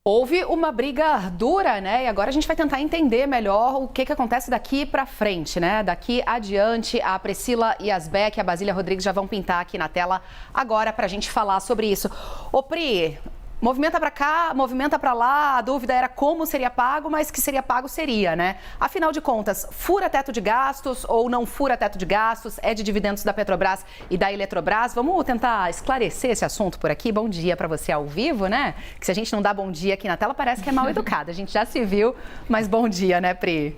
Houve uma briga dura, né? E agora a gente vai tentar entender melhor o que acontece daqui para frente, né? Daqui adiante, a Priscila Yazbek e a Basília Rodrigues já vão pintar aqui na tela agora para a gente falar sobre isso. Ô Pri, movimenta para cá, movimenta para lá, a dúvida era como seria pago, mas que seria pago seria, né? Afinal de contas, fura teto de gastos ou não fura teto de gastos? É de dividendos da Petrobras e da Eletrobras? Vamos tentar esclarecer esse assunto por aqui. Bom dia para você ao vivo, né? Que se a gente não dá bom dia aqui na tela, parece que é mal educada. A gente já se viu, mas bom dia, né, Pri?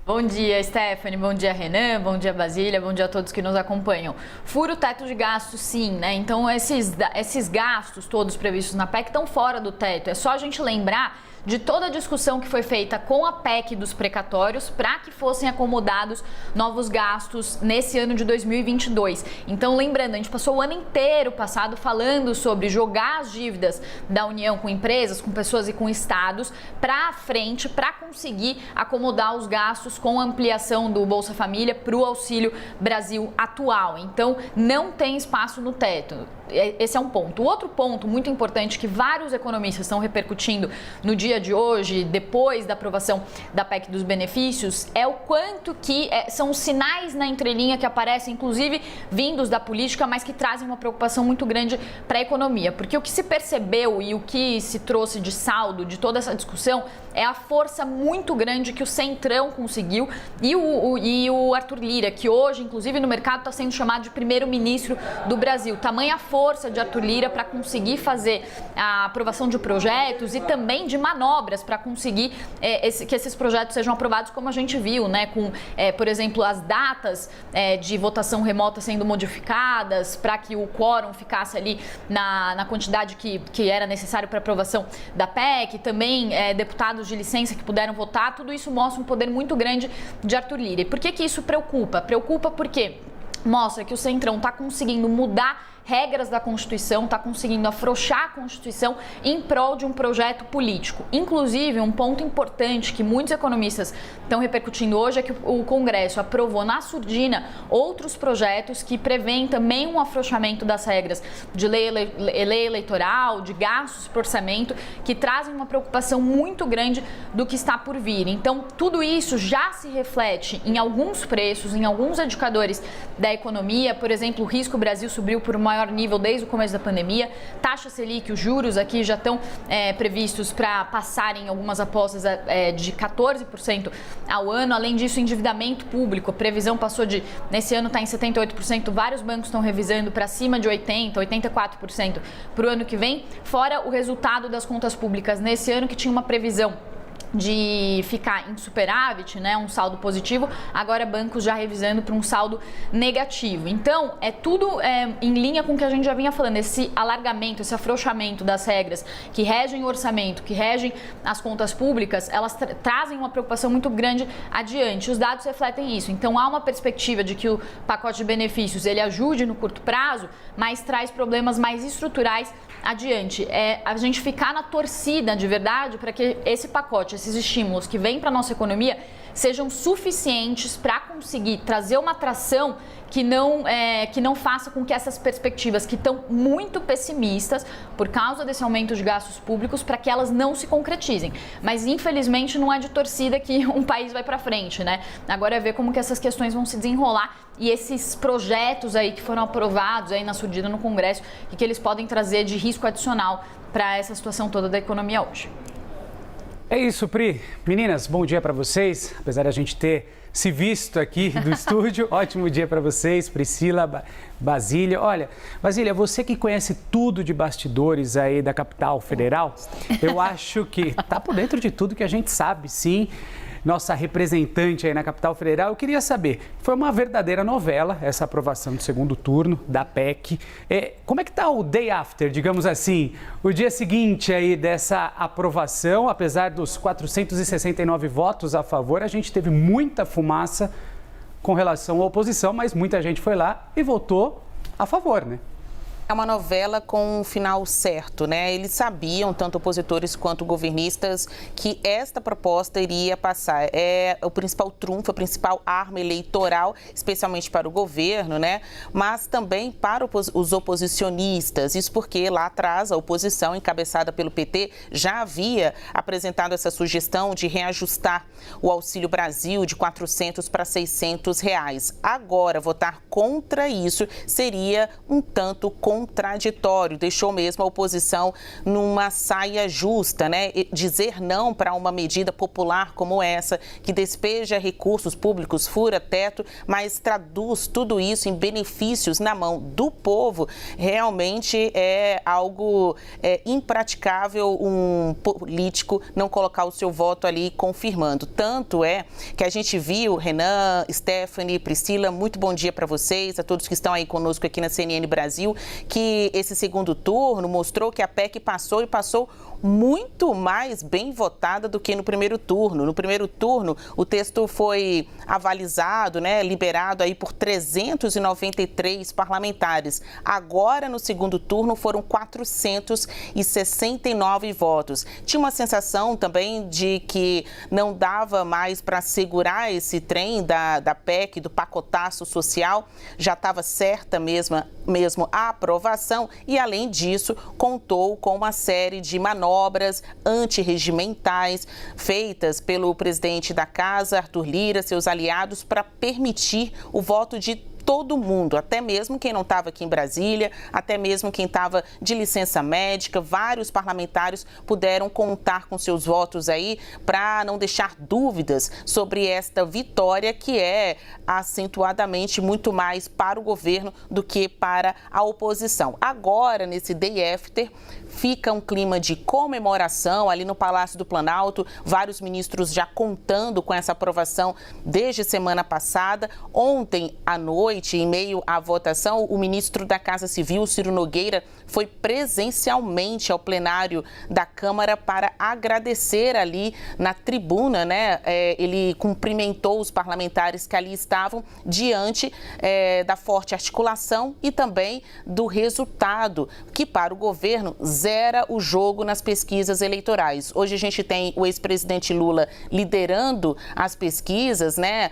Bom dia, Stephanie. Bom dia, Renan. Bom dia, Basília. Bom dia a todos que nos acompanham. Fura o teto de gastos, sim, né? Então, esses gastos todos previstos na PEC estão fora do teto. É só a gente lembrar de toda a discussão que foi feita com a PEC dos precatórios para que fossem acomodados novos gastos nesse ano de 2022. Então, lembrando, a gente passou o ano inteiro passado falando sobre jogar as dívidas da União com empresas, com pessoas e com estados para frente, para conseguir acomodar os gastos com a ampliação do Bolsa Família para o Auxílio Brasil atual. Então, não tem espaço no teto. Esse é um ponto. O outro ponto muito importante que vários economistas estão repercutindo no dia de hoje, depois da aprovação da PEC dos benefícios, é o quanto que são os sinais na entrelinha que aparecem, inclusive vindos da política, mas que trazem uma preocupação muito grande para a economia. Porque o que se percebeu e o que se trouxe de saldo de toda essa discussão é a força muito grande que o Centrão conseguiu e o Arthur Lira, que hoje, inclusive, no mercado está sendo chamado de primeiro-ministro do Brasil. Tamanha força de Arthur Lira para conseguir fazer a aprovação de projetos e também de manobras para conseguir que esses projetos sejam aprovados, como a gente viu, né? Com, por exemplo, as datas de votação remota sendo modificadas para que o quórum ficasse ali na quantidade que era necessário para aprovação da PEC, também deputados de licença que puderam votar. Tudo isso mostra um poder muito grande de Arthur Lira. E por que isso preocupa? Preocupa porque mostra que o Centrão está conseguindo mudar regras da Constituição, está conseguindo afrouxar a Constituição em prol de um projeto político. Inclusive, um ponto importante que muitos economistas estão repercutindo hoje é que o Congresso aprovou na surdina outros projetos que prevêem também um afrouxamento das regras de lei eleitoral, de gastos por orçamento, que trazem uma preocupação muito grande do que está por vir. Então, tudo isso já se reflete em alguns preços, em alguns indicadores da economia. Por exemplo, o Risco Brasil subiu por maior nível desde o começo da pandemia. Taxa Selic, os juros aqui já estão previstos para passarem algumas apostas de 14% ao ano. Além disso, endividamento público, a previsão passou nesse ano está em 78%, vários bancos estão revisando para cima de 80%, 84% para o ano que vem, fora o resultado das contas públicas nesse ano, que tinha uma previsão de ficar em superávit, né, um saldo positivo, agora bancos já revisando para um saldo negativo. Então, é tudo em linha com o que a gente já vinha falando, esse alargamento, esse afrouxamento das regras que regem o orçamento, que regem as contas públicas, elas trazem uma preocupação muito grande adiante. Os dados refletem isso. Então, há uma perspectiva de que o pacote de benefícios ele ajude no curto prazo, mas traz problemas mais estruturais adiante. A gente ficar na torcida de verdade para que esse pacote, esses estímulos que vêm para a nossa economia sejam suficientes para conseguir trazer uma atração que não faça com que essas perspectivas que estão muito pessimistas por causa desse aumento de gastos públicos, para que elas não se concretizem. Mas infelizmente não é de torcida que um país vai para frente, né? Agora é ver como que essas questões vão se desenrolar e esses projetos aí que foram aprovados aí na surdina no Congresso e que eles podem trazer de risco adicional para essa situação toda da economia hoje. É isso, Pri. Meninas, bom dia para vocês. Apesar de a gente ter se visto aqui do estúdio, ótimo dia para vocês, Priscila, Basília. Olha, Basília, você que conhece tudo de bastidores aí da capital federal, eu acho que tá por dentro de tudo que a gente sabe, sim. Nossa representante aí na capital federal, eu queria saber, foi uma verdadeira novela essa aprovação do segundo turno da PEC. Como é que está o day after, digamos assim, o dia seguinte aí dessa aprovação? Apesar dos 469 votos a favor, a gente teve muita fumaça com relação à oposição, mas muita gente foi lá e votou a favor, né? É uma novela com um final certo, né? Eles sabiam, tanto opositores quanto governistas, que esta proposta iria passar. É o principal trunfo, a principal arma eleitoral, especialmente para o governo, né? Mas também para os oposicionistas. Isso porque lá atrás a oposição, encabeçada pelo PT, já havia apresentado essa sugestão de reajustar o Auxílio Brasil de R$400 para R$600. Agora, votar contra isso seria um tanto contraditório, deixou mesmo a oposição numa saia justa, né? Dizer não para uma medida popular como essa, que despeja recursos públicos, fura teto, mas traduz tudo isso em benefícios na mão do povo, realmente é algo impraticável um político não colocar o seu voto ali confirmando. Tanto é que a gente viu, Renan, Stephanie, Priscila, muito bom dia para vocês, a todos que estão aí conosco aqui na CNN Brasil, que esse segundo turno mostrou que a PEC passou e passou muito mais bem votada do que no primeiro turno. No primeiro turno, o texto foi avalizado, né, liberado aí por 393 parlamentares. Agora, no segundo turno, foram 469 votos. Tinha uma sensação também de que não dava mais para segurar esse trem da PEC, do pacotaço social. Já estava certa mesmo a aprovação e, além disso, contou com uma série de manobras antirregimentais feitas pelo presidente da Casa, Arthur Lira, seus aliados, para permitir o voto de todo mundo, até mesmo quem não estava aqui em Brasília, até mesmo quem estava de licença médica. Vários parlamentares puderam contar com seus votos aí para não deixar dúvidas sobre esta vitória, que é acentuadamente muito mais para o governo do que para a oposição. Agora, nesse day after, fica um clima de comemoração ali no Palácio do Planalto, vários ministros já contando com essa aprovação desde semana passada. Ontem à noite, em meio à votação, o ministro da Casa Civil, Ciro Nogueira, foi presencialmente ao plenário da Câmara para agradecer ali na tribuna, né? Ele cumprimentou os parlamentares que ali estavam diante da forte articulação e também do resultado, que para o governo zera o jogo nas pesquisas eleitorais. Hoje a gente tem o ex-presidente Lula liderando as pesquisas, né?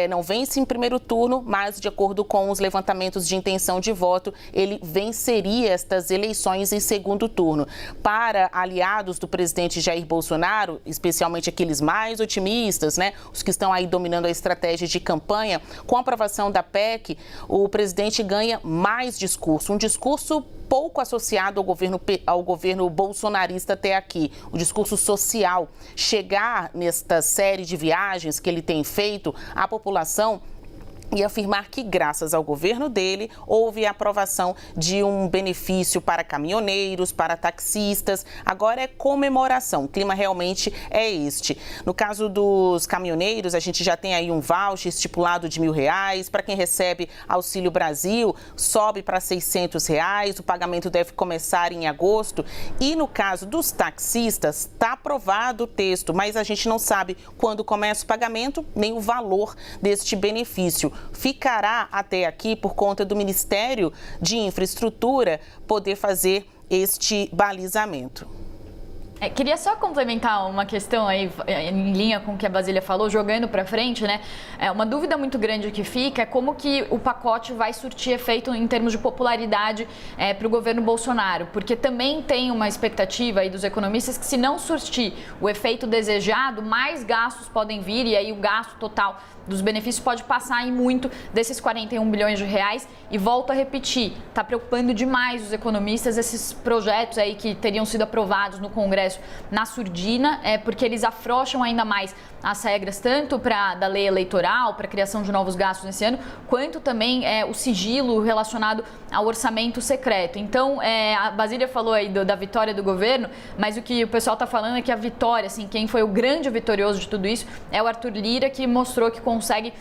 Não vence em primeiro turno, mas de acordo com os levantamentos de intenção de voto, ele venceria estas eleições em segundo turno. Para aliados do presidente Jair Bolsonaro, especialmente aqueles mais otimistas, né? Os que estão aí dominando a estratégia de campanha, com a aprovação da PEC, o presidente ganha mais discurso, um discurso pouco associado ao governo bolsonarista até aqui, o discurso social. Chegar nesta série de viagens que ele tem feito à população e afirmar que, graças ao governo dele, houve a aprovação de um benefício para caminhoneiros, para taxistas. Agora é comemoração, o clima realmente é este. No caso dos caminhoneiros, a gente já tem aí um voucher estipulado de R$1.000. Para quem recebe Auxílio Brasil, sobe para R$600. O pagamento deve começar em agosto. E no caso dos taxistas, está aprovado o texto, mas a gente não sabe quando começa o pagamento, nem o valor deste benefício. Ficará até aqui por conta do Ministério de Infraestrutura poder fazer este balizamento. Queria só complementar uma questão aí em linha com o que a Basília falou, jogando para frente, né? Uma dúvida muito grande que fica é como que o pacote vai surtir efeito em termos de popularidade para o governo Bolsonaro, porque também tem uma expectativa aí dos economistas que, se não surtir o efeito desejado, mais gastos podem vir e aí o gasto total dos benefícios pode passar em muito desses 41 bilhões de reais. E volto a repetir, está preocupando demais os economistas esses projetos aí que teriam sido aprovados no Congresso na surdina, porque eles afrouxam ainda mais as regras, tanto da lei eleitoral, para a criação de novos gastos nesse ano, quanto também o sigilo relacionado ao orçamento secreto. Então, a Basília falou aí da vitória do governo, mas o que o pessoal está falando é que a vitória, assim, quem foi o grande vitorioso de tudo isso é o Arthur Lira, que mostrou que consegue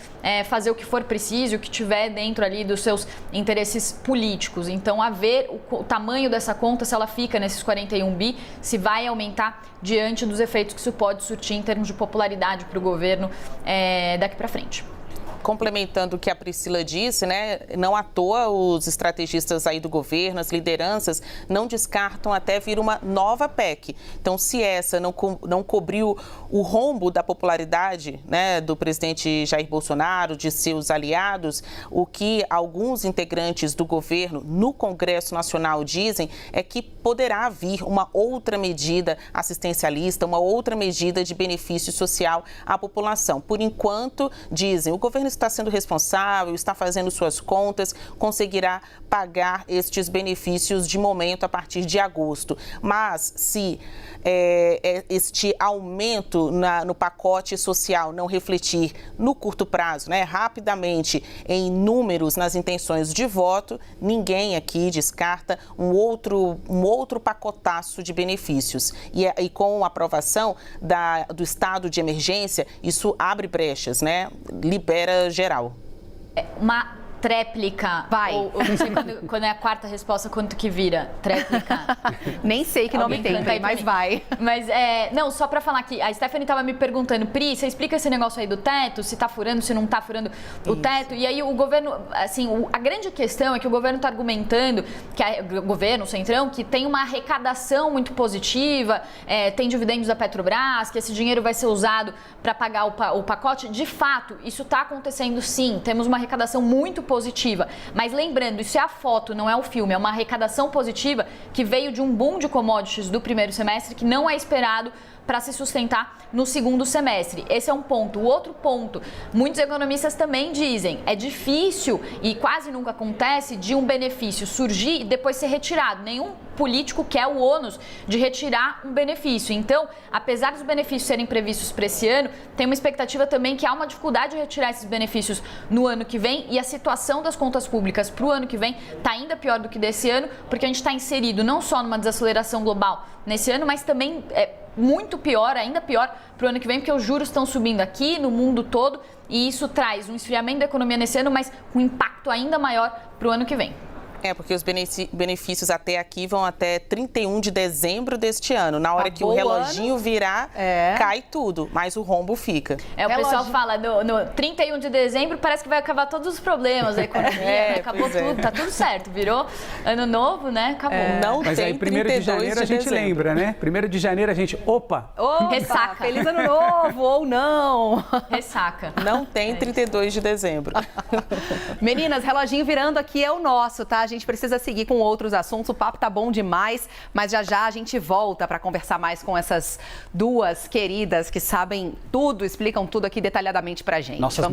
fazer o que for preciso, o que tiver dentro ali dos seus interesses políticos. Então, a ver o tamanho dessa conta, se ela fica nesses 41 bi, se vai aumentar diante dos efeitos que isso pode surtir em termos de popularidade para o governo daqui para frente. complementando o que a Priscila disse, né, não à toa os estrategistas aí do governo, as lideranças, não descartam até vir uma nova PEC. Então, se essa não cobriu o rombo da popularidade, né, do presidente Jair Bolsonaro, de seus aliados, o que alguns integrantes do governo no Congresso Nacional dizem é que poderá vir uma outra medida assistencialista, uma outra medida de benefício social à população. Por enquanto, dizem, o governo está sendo responsável, está fazendo suas contas, conseguirá pagar estes benefícios de momento a partir de agosto. Mas se este aumento no pacote social não refletir no curto prazo, né, rapidamente em números nas intenções de voto, ninguém aqui descarta um outro pacotaço de benefícios. E com a aprovação do estado de emergência, isso abre brechas, né? Libera geral. Uma tréplica. Vai. Ou não sei quando é a quarta resposta, quanto que vira? Tréplica. Nem sei que nome tem, mas vai. Mas, não, só pra falar aqui, a Stephanie tava me perguntando, Pri, você explica esse negócio aí do teto, se tá furando, se não tá furando o teto. E aí o governo, assim, a grande questão é que o governo tá argumentando, o governo, o Centrão, que tem uma arrecadação muito positiva, tem dividendos da Petrobras, que esse dinheiro vai ser usado para pagar o pacote. De fato, isso tá acontecendo sim, temos uma arrecadação muito positiva. Mas lembrando, isso é a foto, não é o filme, é uma arrecadação positiva que veio de um boom de commodities do primeiro semestre que não é esperado para se sustentar no segundo semestre. Esse é um ponto. O outro ponto, muitos economistas também dizem, é difícil e quase nunca acontece de um benefício surgir e depois ser retirado. Nenhum político quer o ônus de retirar um benefício. Então, apesar dos benefícios serem previstos para esse ano, tem uma expectativa também que há uma dificuldade de retirar esses benefícios no ano que vem e a situação das contas públicas para o ano que vem está ainda pior do que desse ano, porque a gente está inserido não só numa desaceleração global nesse ano, mas também muito pior, ainda pior para o ano que vem, porque os juros estão subindo aqui no mundo todo e isso traz um esfriamento da economia nesse ano, mas com impacto ainda maior para o ano que vem. Porque os benefícios até aqui vão até 31 de dezembro deste ano. Na hora que o reloginho virar, cai tudo, mas o rombo fica. O pessoal fala, no 31 de dezembro parece que vai acabar todos os problemas da economia, acabou tudo, tá tudo certo, virou ano novo, né? Acabou. Não mas tem aí 1º de janeiro a gente lembra, né? 1º de janeiro a gente, opa, ressaca. Feliz ano novo, ou não. Ressaca. Não tem 32 de dezembro. Meninas, reloginho virando aqui é o nosso, tá? A gente precisa seguir com outros assuntos, o papo tá bom demais, mas já a gente volta para conversar mais com essas duas queridas que sabem tudo, explicam tudo aqui detalhadamente pra gente. Nossas